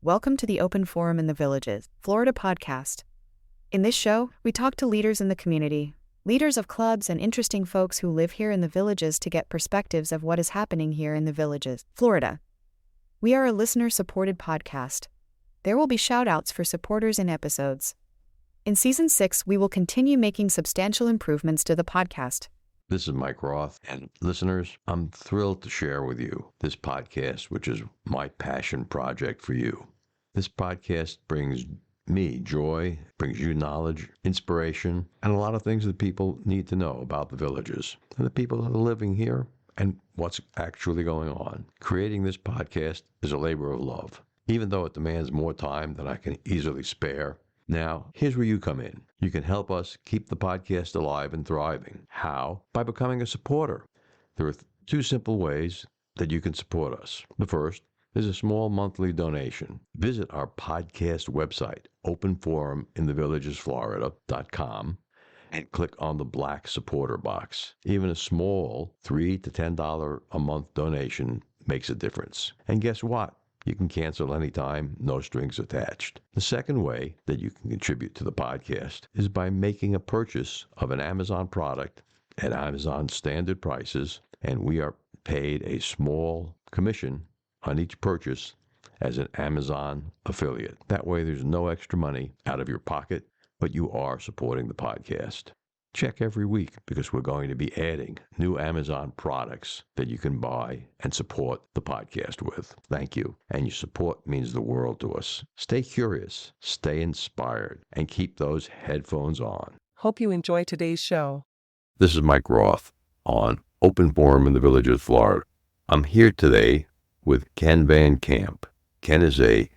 Welcome to the Open Forum in the Villages, Florida podcast. In this show, we talk to leaders in the community, leaders of clubs and interesting folks who live here in the villages to get perspectives of what is happening here in the villages, Florida. We are a listener-supported podcast. There will be shout-outs for supporters in episodes. In Season 6, we will continue making substantial improvements to the podcast. This is Mike Roth, and listeners, I'm thrilled to share with you this podcast, which is my passion project for you. This podcast brings me joy, brings you knowledge, inspiration, and a lot of things that people need to know about the villages and the people that are living here and what's actually going on. Creating this podcast is a labor of love, even though it demands more time than I can easily spare. Now, here's where you come in. You can help us keep the podcast alive and thriving. How? By becoming a supporter. There are two simple ways that you can support us. The first is a small monthly donation. Visit our podcast website, openforuminthevillagesflorida.com, and click on the black supporter box. Even a small $3 to $10 a month donation makes a difference. And guess what? You can cancel anytime, no strings attached. The second way that you can contribute to the podcast is by making a purchase of an Amazon product at Amazon standard prices, and we are paid a small commission on each purchase as an Amazon affiliate. That way there's no extra money out of your pocket, but you are supporting the podcast. Check every week because we're going to be adding new Amazon products that you can buy and support the podcast with. Thank you. And your support means the world to us. Stay curious, stay inspired, and keep those headphones on. Hope you enjoy today's show. This is Mike Roth on Open Forum in the Villages, Florida. I'm here today with Ken Van Camp. Ken is a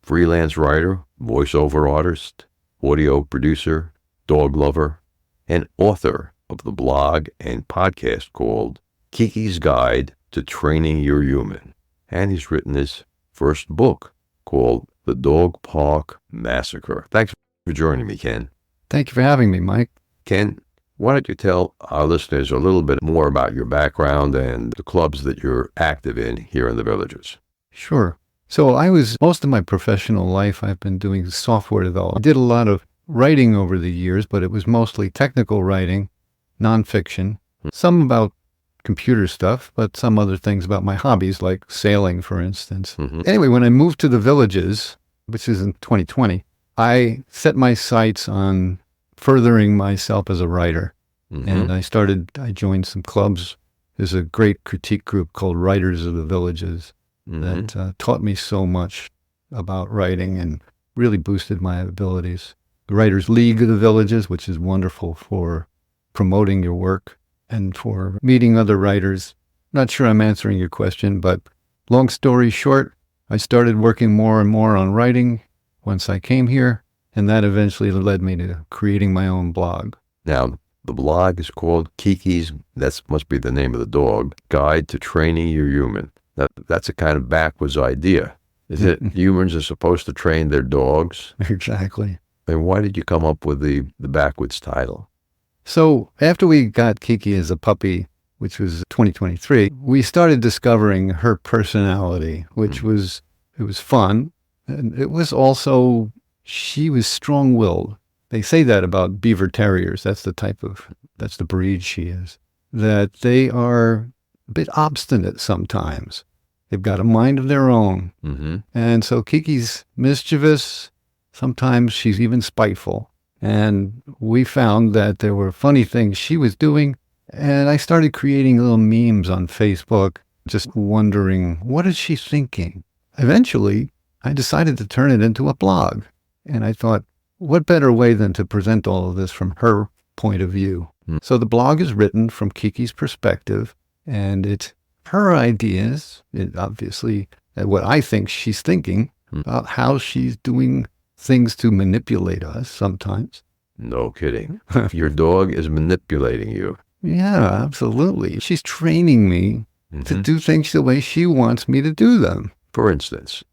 freelance writer, voiceover artist, audio producer, dog lover, and author of the blog and podcast called Keke's Guide to Training Your Human. And he's written his first book called The Dog Park Massacre. Thanks for joining me, Ken. Thank you for having me, Mike. Ken, why don't you tell our listeners a little bit more about your background and the clubs that you're active in here in the villages? Sure. So most of my professional life, I've been doing software development. I did a lot of writing over the years, but it was mostly technical writing, nonfiction, some about computer stuff, but some other things about my hobbies, like sailing, for instance. Anyway, when I moved to the villages, which is in 2020, I set my sights on furthering myself as a writer. And I joined some clubs. There's a great critique group called Writers of the Villages that taught me so much about writing and really boosted my abilities. The Writers League of the Villages, which is wonderful for promoting your work and for meeting other writers. Not sure I'm answering your question, but long story short, I started working more and more on writing once I came here, and that eventually led me to creating my own blog. Now, the blog is called Keke's, that must be the name of the dog, Guide to Training Your Human. That's a kind of backwards idea. Is it humans are supposed to train their dogs? Exactly. And why did you come up with the backwards title? So after we got Keke as a puppy, which was 2023, we started discovering her personality, which was fun. And it was also, she was strong-willed. They say that about beaver terriers. That's the breed she is. That they are a bit obstinate sometimes. They've got a mind of their own. And so Keke's mischievous. Sometimes she's even spiteful. And we found that there were funny things she was doing. And I started creating little memes on Facebook, just wondering, what is she thinking? Eventually, I decided to turn it into a blog. And I thought, what better way than to present all of this from her point of view? So the blog is written from Keke's perspective, and it's her ideas, obviously, what I think she's thinking about how she's doing things to manipulate us sometimes. No kidding. Your dog is manipulating you. Yeah, absolutely. She's training me to do things the way she wants me to do them. For instance,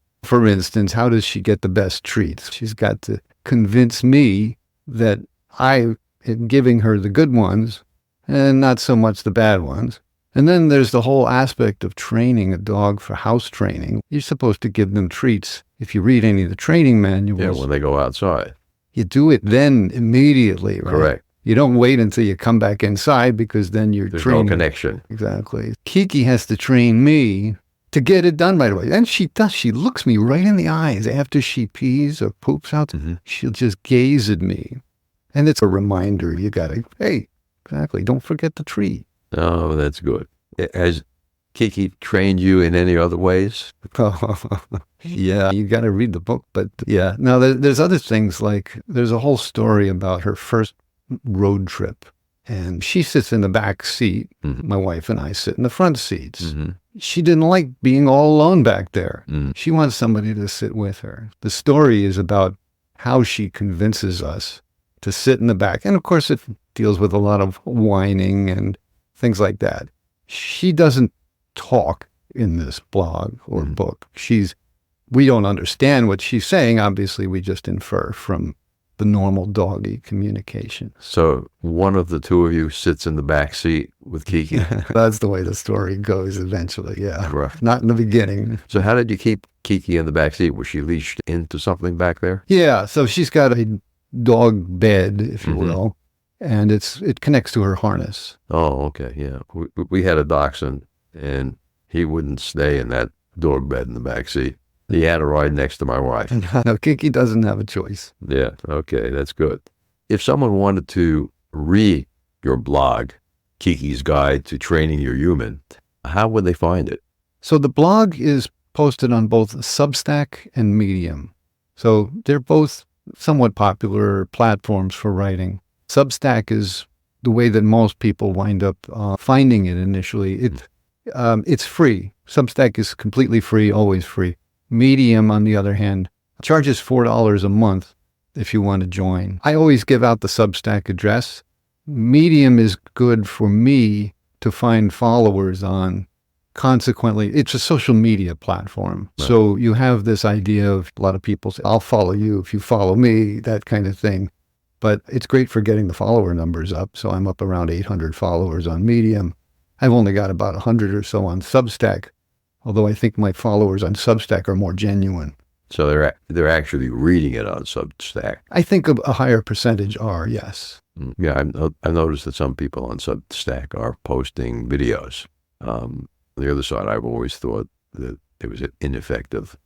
how does she get the best treats? She's got to convince me that I am giving her the good ones and not so much the bad ones. And then there's the whole aspect of training a dog for house training. You're supposed to give them treats. If you read any of the training manuals, Yeah, when they go outside. you do it then immediately, right? Correct. You don't wait until you come back inside because then you're There's training. no connection. Exactly. Keke has to train me to get it done right away. And she does. She looks me right in the eyes after she pees or poops out. Mm-hmm. She'll just gaze at me. And it's a reminder. You got to, hey, exactly. Don't forget the treat. Oh, that's good. Has Keke trained you in any other ways? Yeah, you got to read the book. But yeah, no, there's other things like there's a whole story about her first road trip. And she sits in the back seat. Mm-hmm. My wife and I sit in the front seats. Mm-hmm. She didn't like being all alone back there. Mm. She wants somebody to sit with her. The story is about how she convinces us to sit in the back. And of course, it deals with a lot of whining and things like that. She doesn't talk in this blog or book. We don't understand what she's saying. Obviously, we just infer from the normal doggy communication. So one of the two of you sits in the back seat with Keke. That's the way the story goes eventually, yeah. Right. Not in the beginning. So how did you keep Keke in the back seat? Was she leashed into something back there? Yeah, so she's got a dog bed, if you Mm-hmm. will, and it connects to her harness. Oh, okay, yeah. We had a dachshund, and he wouldn't stay in that dog bed in the back seat. He had to ride next to my wife. No, Keke doesn't have a choice. Yeah, okay, that's good. If someone wanted to read your blog, Keke's Guide to Training Your Human, how would they find it? So the blog is posted on both Substack and Medium. So they're both somewhat popular platforms for writing. Substack is the way that most people wind up finding it initially. It's free. Substack is completely free, always free. Medium, on the other hand, charges $4 a month if you want to join. I always give out the Substack address. Medium is good for me to find followers on. Consequently, it's a social media platform. Right. So you have this idea of a lot of people say, I'll follow you if you follow me, that kind of thing. But it's great for getting the follower numbers up. So I'm up around 800 followers on Medium. I've only got about 100 or so on Substack, although I think my followers on Substack are more genuine. So they're actually reading it on Substack. I think a higher percentage are, yes. Yeah, I've noticed that some people on Substack are posting videos. On the other side, I've always thought that it was an ineffective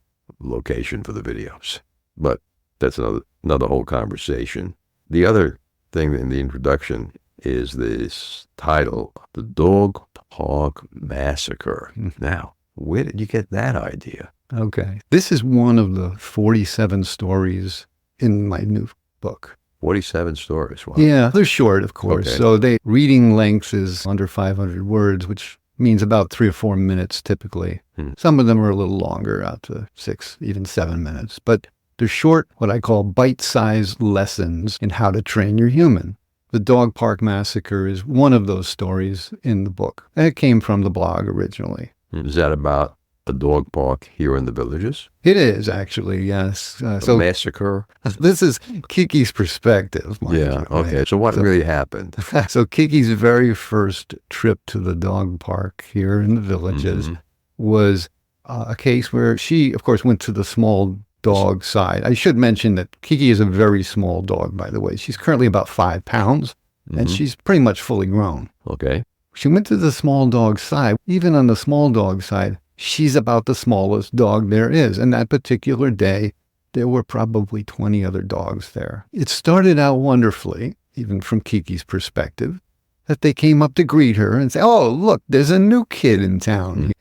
location for the videos. But that's another whole conversation. The other thing in the introduction is this title, The Dog Park Massacre. Now, where did you get that idea? Okay. This is one of the 47 stories in my new book. 47 stories. Wow. Yeah, they're short, of course. Okay. So reading length is under 500 words, which means about 3 or 4 minutes typically. Some of them are a little longer, out to 6, even 7 minutes. But they're short, what I call bite-sized lessons in how to train your human. The Dog Park Massacre is one of those stories in the book. And it came from the blog originally. Is that about a dog park here in the Villages? It is, actually, yes. A massacre? This is Keke's perspective. mind Yeah, you, okay. right? So what really happened? So Keke's very first trip to the dog park here in the Villages was a case where she, of course, went to the small dog side. I should mention that Keke is a very small dog, by the way. She's currently about 5 pounds, and she's pretty much fully grown. Okay. She went to the small dog side. Even on the small dog side, she's about the smallest dog there is. And that particular day, there were probably 20 other dogs there. It started out wonderfully, even from Keke's perspective, that they came up to greet her and say, oh, look, there's a new kid in town.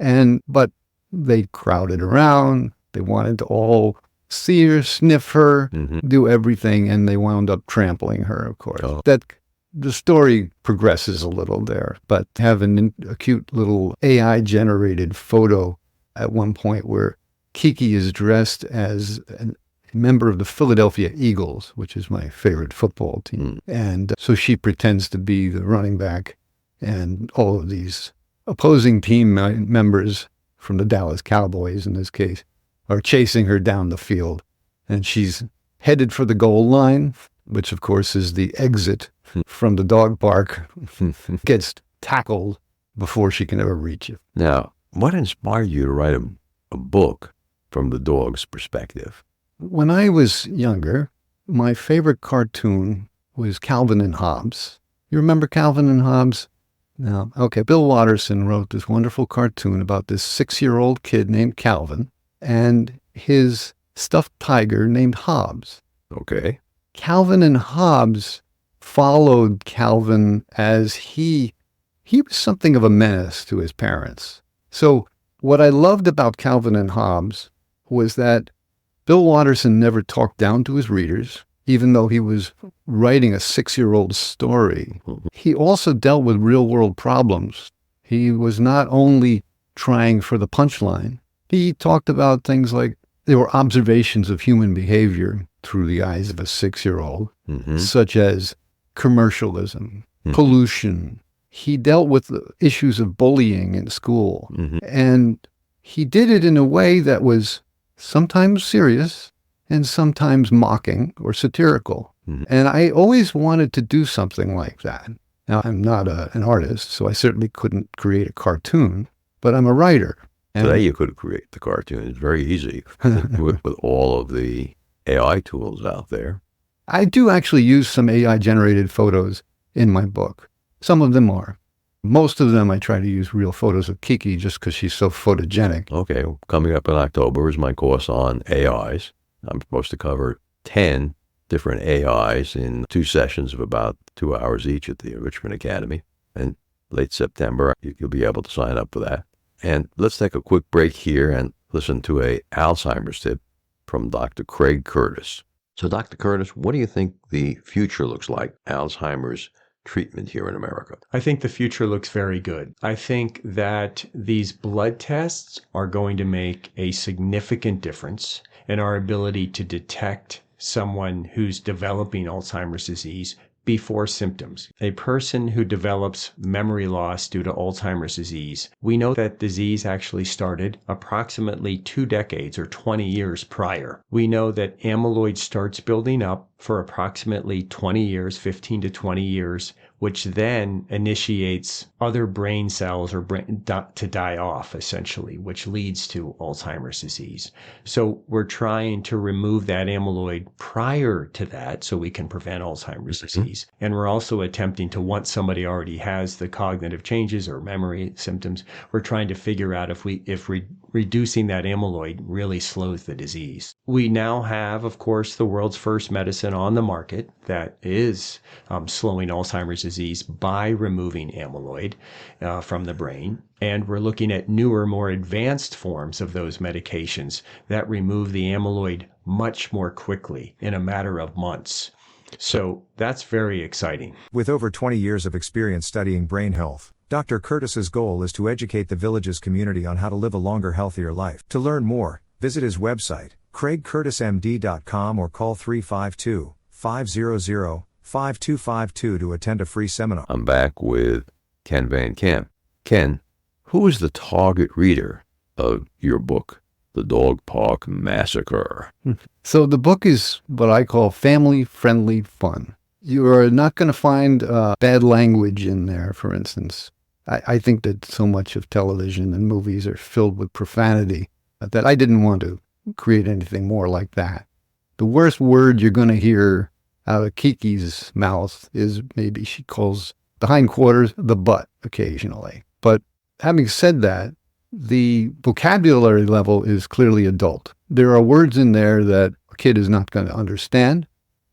But they crowded around. They wanted to all see her, sniff her, do everything, and they wound up trampling her, of course. Oh. The story progresses a little there, but have a cute little AI-generated photo at one point where Keke is dressed as a member of the Philadelphia Eagles, which is my favorite football team. And so she pretends to be the running back, and all of these opposing team members from the Dallas Cowboys, in this case, are chasing her down the field. And she's headed for the goal line, which of course is the exit from the dog park, gets tackled before she can ever reach it. Now, what inspired you to write a book from the dog's perspective? When I was younger, my favorite cartoon was Calvin and Hobbes. You remember Calvin and Hobbes? No. Okay, Bill Watterson wrote this wonderful cartoon about this 6-year-old kid named Calvin and his stuffed tiger named Hobbes. Okay. Calvin and Hobbes followed Calvin as he was something of a menace to his parents. So what I loved about Calvin and Hobbes was that Bill Watterson never talked down to his readers, even though he was writing a 6-year-old story. He also dealt with real-world problems. He was not only trying for the punchline. He talked about things like there were observations of human behavior through the eyes of a 6-year-old, such as commercialism, pollution. He dealt with the issues of bullying in school. And he did it in a way that was sometimes serious and sometimes mocking or satirical. And I always wanted to do something like that. Now, I'm not an artist, so I certainly couldn't create a cartoon, but I'm a writer. And Today you could create the cartoon. It's very easy with all of the AI tools out there. I do actually use some AI-generated photos in my book. Some of them are. Most of them I try to use real photos of Keke just because she's so photogenic. Okay, coming up in October is my course on AIs. I'm supposed to cover 10 different AIs in 2 sessions of about 2 hours each at the Enrichment Academy. And late September, you'll be able to sign up for that. And let's take a quick break here and listen to a Alzheimer's tip from Dr. Craig Curtis. So, Dr. Curtis, what do you think the future looks like, Alzheimer's treatment here in America? I think the future looks very good. I think that these blood tests are going to make a significant difference in our ability to detect someone who's developing Alzheimer's disease before symptoms. A person who develops memory loss due to Alzheimer's disease, we know that disease actually started approximately 2 decades or 20 years prior. We know that amyloid starts building up for approximately 20 years, 15 to 20 years, which then initiates other brain cells to die off, essentially, which leads to Alzheimer's disease. So we're trying to remove that amyloid prior to that so we can prevent Alzheimer's disease. And we're also attempting to, once somebody already has the cognitive changes or memory symptoms, we're trying to figure out if reducing that amyloid really slows the disease. We now have, of course, the world's first medicine on the market that is slowing Alzheimer's disease by removing amyloid from the brain. And we're looking at newer, more advanced forms of those medications that remove the amyloid much more quickly in a matter of months. So that's very exciting. With over 20 years of experience studying brain health, Dr. Curtis's goal is to educate the Villages community on how to live a longer, healthier life. To learn more, visit his website, craigcurtismd.com, or call 352-500-5252 to attend a free seminar. I'm back with Ken Van Camp. Ken, who is the target reader of your book, The Dog Park Massacre? So the book is what I call family-friendly fun. You are not going to find bad language in there, for instance. I think that so much of television and movies are filled with profanity that I didn't want to create anything more like that. The worst word you're going to hear out of Keke's mouth is maybe she calls the hindquarters the butt occasionally. But having said that, the vocabulary level is clearly adult. There are words in there that a kid is not going to understand.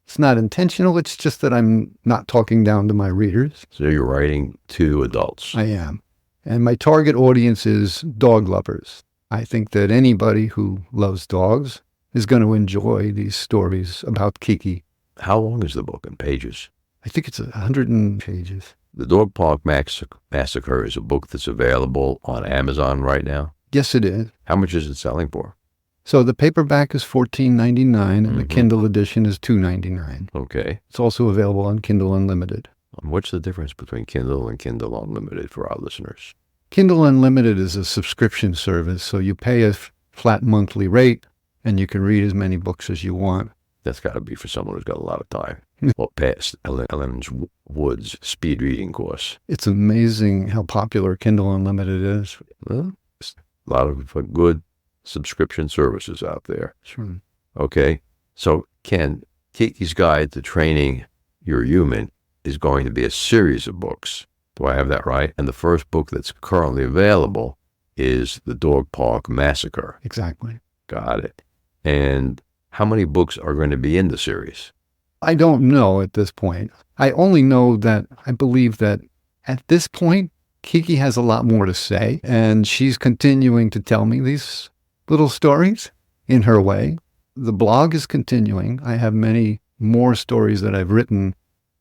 It's not intentional. It's just that I'm not talking down to my readers. So you're writing to adults. I am. And my target audience is dog lovers. I think that anybody who loves dogs is going to enjoy these stories about Keke. How long is the book in pages? I think it's 100 pages. The Dog Park Massacre is a book that's available on Amazon right now. Yes, it is. How much is it selling for? So the paperback is $14.99 and the Kindle edition is $2.99. Okay. It's also available on Kindle Unlimited. What's the difference between Kindle and Kindle Unlimited for our listeners? Kindle Unlimited is a subscription service, so you pay a flat monthly rate and you can read as many books as you want. That's got to be for someone who's got a lot of time. Well, passed Ellen's Wood's speed reading course. It's amazing how popular Kindle Unlimited is. Well, there's a lot of good subscription services out there. Sure. Okay, so Ken, Keke's Guide to Training Your Human is going to be a series of books. Do I have that right? And the first book that's currently available is The Dog Park Massacre. Exactly. Got it. And how many books are going to be in the series? I don't know at this point. I only know that I believe that at this point, Keke has a lot more to say, and she's continuing to tell me these little stories in her way. The blog is continuing. I have many more stories that I've written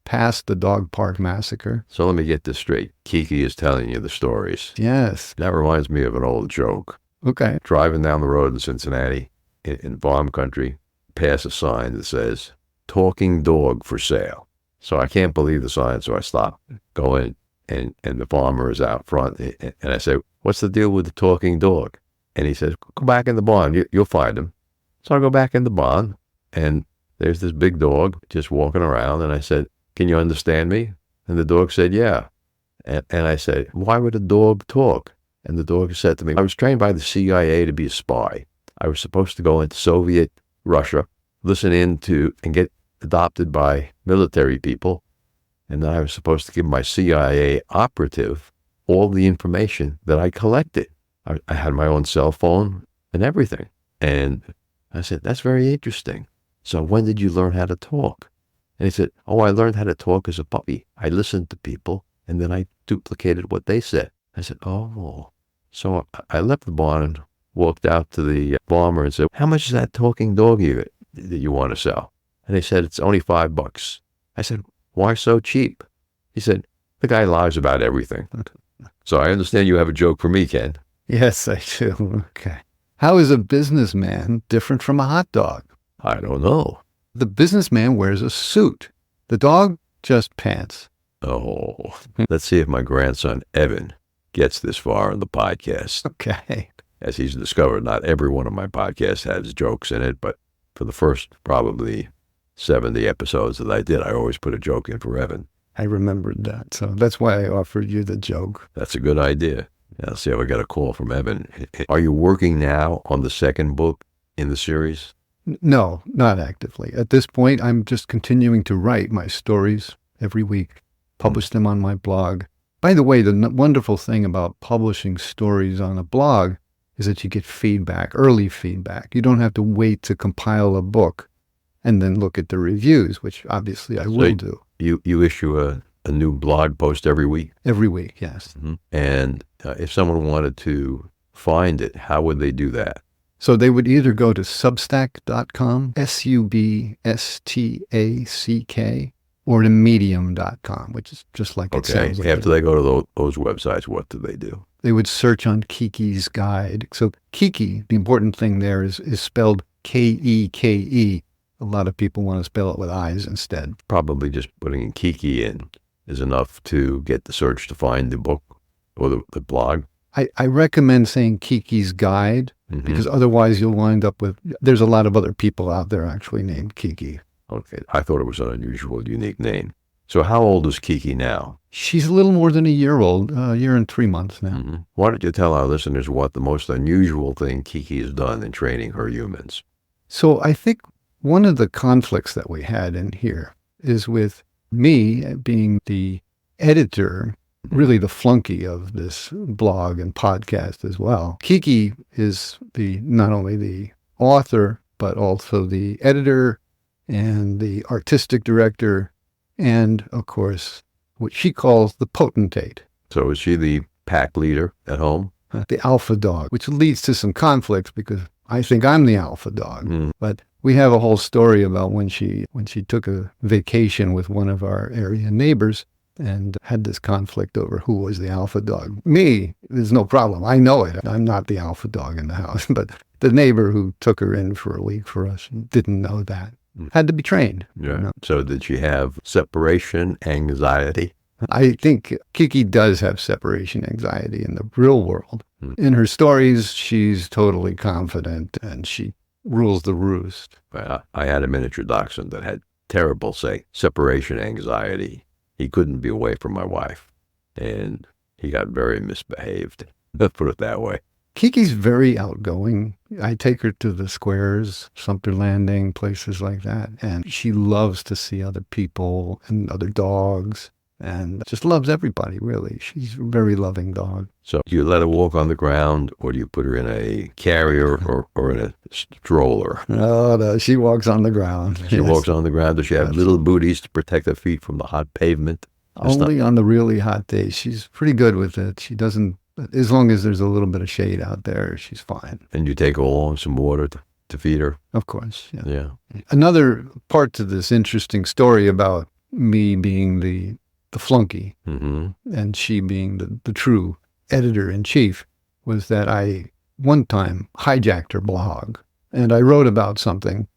past the Dog Park Massacre. So let me get this straight. Keke is telling you the stories. Yes. That reminds me of an old joke. Okay. Driving down the road in Cincinnati, in farm country, pass a sign that says, "Talking dog for sale." So I can't believe the sign, so I stop, go in, and the farmer is out front, and I say, "What's the deal with the talking dog?" And he says, "Go back in the barn, you'll find him." So I go back in the barn, and there's this big dog just walking around, and I said, "Can you understand me?" And the dog said, "Yeah." And I said, "Why would a dog talk?" And the dog said to me, "I was trained by the CIA to be a spy. I was supposed to go into Soviet Russia, listen in to and get adopted by military people, and then I was supposed to give my CIA operative all the information that I collected. I had my own cell phone and everything." And I said, "That's very interesting. So when did you learn how to talk?" And he said, "Oh, I learned how to talk as a puppy. I listened to people, and then I duplicated what they said." I said, "Oh." So I left the barn and walked out to the farmer and said, "How much is that talking dog that you want to sell?" And they said, "It's only $5." I said, "Why so cheap?" He said, "The guy lies about everything." So I understand you have a joke for me, Ken. Yes, I do. Okay. How is a businessman different from a hot dog? I don't know. The businessman wears a suit. The dog just pants. Oh, let's see if my grandson, Evan, gets this far in the podcast. Okay. As he's discovered, not every one of my podcasts has jokes in it, but for the first probably 70 episodes that I did, I always put a joke in for Evan. I remembered that. So that's why I offered you the joke. That's a good idea. I'll see if I get a call from Evan. Are you working now on the second book in the series? No, not actively. At this point, I'm just continuing to write my stories every week, publish them on my blog. By the way, the wonderful thing about publishing stories on a blog is that you get feedback, early feedback. You don't have to wait to compile a book and then look at the reviews, which obviously I will do. You issue a new blog post every week? Every week, yes. Mm-hmm. And if someone wanted to find it, how would they do that? So they would either go to substack.com, substack, or to medium.com, which is just like it sounds like. After they go to those websites, what do they do? They would search on Keke's Guide. So Keke, the important thing there is spelled Keke. A lot of people want to spell it with I's instead. Probably just putting in Keke in is enough to get the search to find the book or the blog. I recommend saying Keke's Guide, because otherwise you'll wind up with, there's a lot of other people out there actually named Keke. Okay, I thought it was an unusual, unique name. So how old is Keke now? She's a little more than a year old, a year and 3 months now. Mm-hmm. Why don't you tell our listeners what the most unusual thing Keke has done in training her humans? So I think one of the conflicts that we had in here is with me being the editor, really the flunky of this blog and podcast as well. Keke is not only the author, but also the editor and the artistic director, and of course, what she calls the potentate. So is she the pack leader at home? The alpha dog, which leads to some conflicts because I think I'm the alpha dog. But we have a whole story about when she took a vacation with one of our area neighbors and had this conflict over who was the alpha dog. Me, there's no problem. I know it. I'm not the alpha dog in the house. But the neighbor who took her in for a week for us didn't know that. Had to be trained. Yeah. You know? So did she have separation anxiety? I think Keke does have separation anxiety in the real world. In her stories, she's totally confident and she rules the roost. I had a miniature dachshund that had terrible separation anxiety. He couldn't be away from my wife, and he got very misbehaved. Let's put it that way. Keke's very outgoing. I take her to the squares, Sumter Landing, places like that, and she loves to see other people and other dogs, and just loves everybody, really. She's a very loving dog. So do you let her walk on the ground, or do you put her in a carrier or in a stroller? No, she walks on the ground. She walks on the ground. Does she have little booties to protect her feet from the hot pavement? Only on the really hot days. She's pretty good with it. She doesn't, as long as there's a little bit of shade out there, she's fine. And you take her along some water to feed her? Of course, yeah. Yeah. Another part to this interesting story about me being the flunky and she being the true editor-in-chief was that I, one time, hijacked her blog. And I wrote about something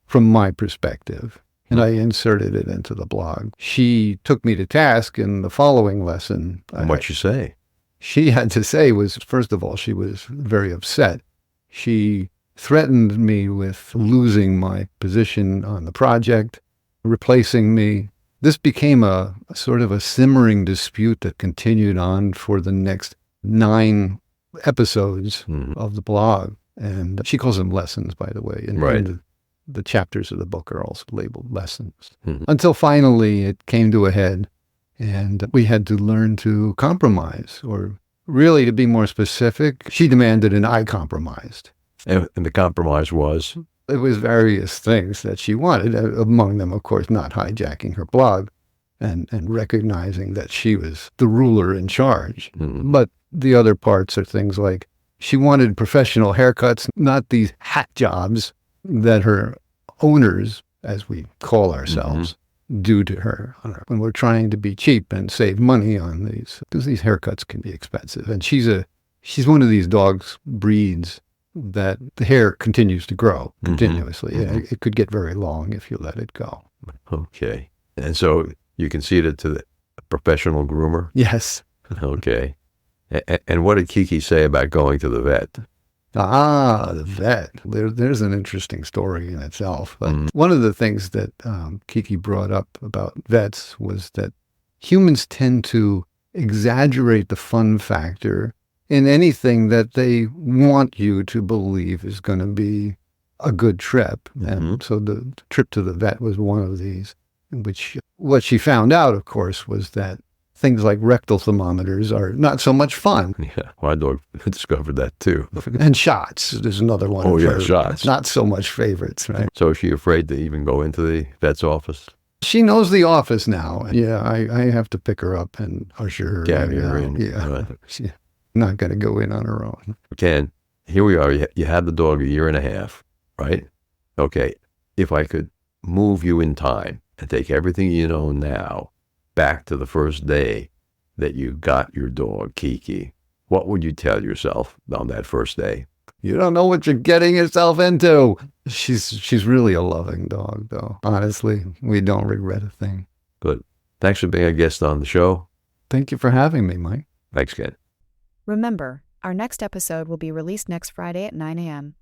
from my perspective, and I inserted it into the blog. She took me to task in the following lesson. And what'd you say? She had to say was, first of all, she was very upset. She threatened me with losing my position on the project, replacing me. This became a sort of a simmering dispute that continued on for the next 9 episodes of the blog. And she calls them lessons, by the way. And the chapters of the book are also labeled lessons. Until finally it came to a head, and we had to learn to compromise, or really, to be more specific, she demanded and I compromised. And the compromise was? It was various things that she wanted, among them, of course, not hijacking her blog and recognizing that she was the ruler in charge. But the other parts are things like she wanted professional haircuts, not these hat jobs that her owners, as we call ourselves, do to her when we're trying to be cheap and save money on these, because these haircuts can be expensive. And she's one of these dogs breeds that the hair continues to grow continuously. It could get very long if you let it go. Okay. And so you conceded to the professional groomer? Yes. Okay. And what did Keke say about going to the vet? The vet. There's an interesting story in itself. But one of the things that Keke brought up about vets was that humans tend to exaggerate the fun factor in anything that they want you to believe is going to be a good trip. And so the trip to the vet was one of these, which what she found out, of course, was that things like rectal thermometers are not so much fun. Yeah, my dog discovered that too. And shots. There's another one. Oh, yeah, shots. Not so much favorites, right? So is she afraid to even go into the vet's office? She knows the office now. Yeah, I have to pick her up and usher her Carry her in. Yeah. Right. She's not going to go in on her own. Ken, here we are. You had the dog 1.5 years, right? Okay. If I could move you in time and take everything you know now back to the first day that you got your dog, Keke, what would you tell yourself on that first day? You don't know what you're getting yourself into. She's really a loving dog, though. Honestly, we don't regret a thing. Good. Thanks for being a guest on the show. Thank you for having me, Mike. Thanks, Ken. Remember, our next episode will be released next Friday at 9 a.m.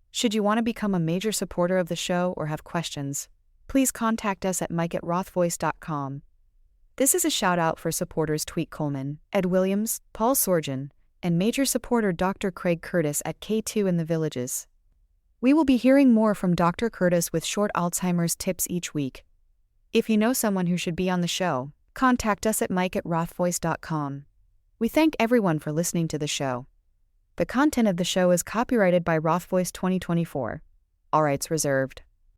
Should you want to become a major supporter of the show or have questions, please contact us at mike@rothvoice.com. This is a shout-out for supporters Tweet Coleman, Ed Williams, Paul Sorgen, and major supporter Dr. Craig Curtis at K2 in the Villages. We will be hearing more from Dr. Curtis with short Alzheimer's tips each week. If you know someone who should be on the show, contact us at mike@rothvoice.com. We thank everyone for listening to the show. The content of the show is copyrighted by Roth Voice 2024. All rights reserved.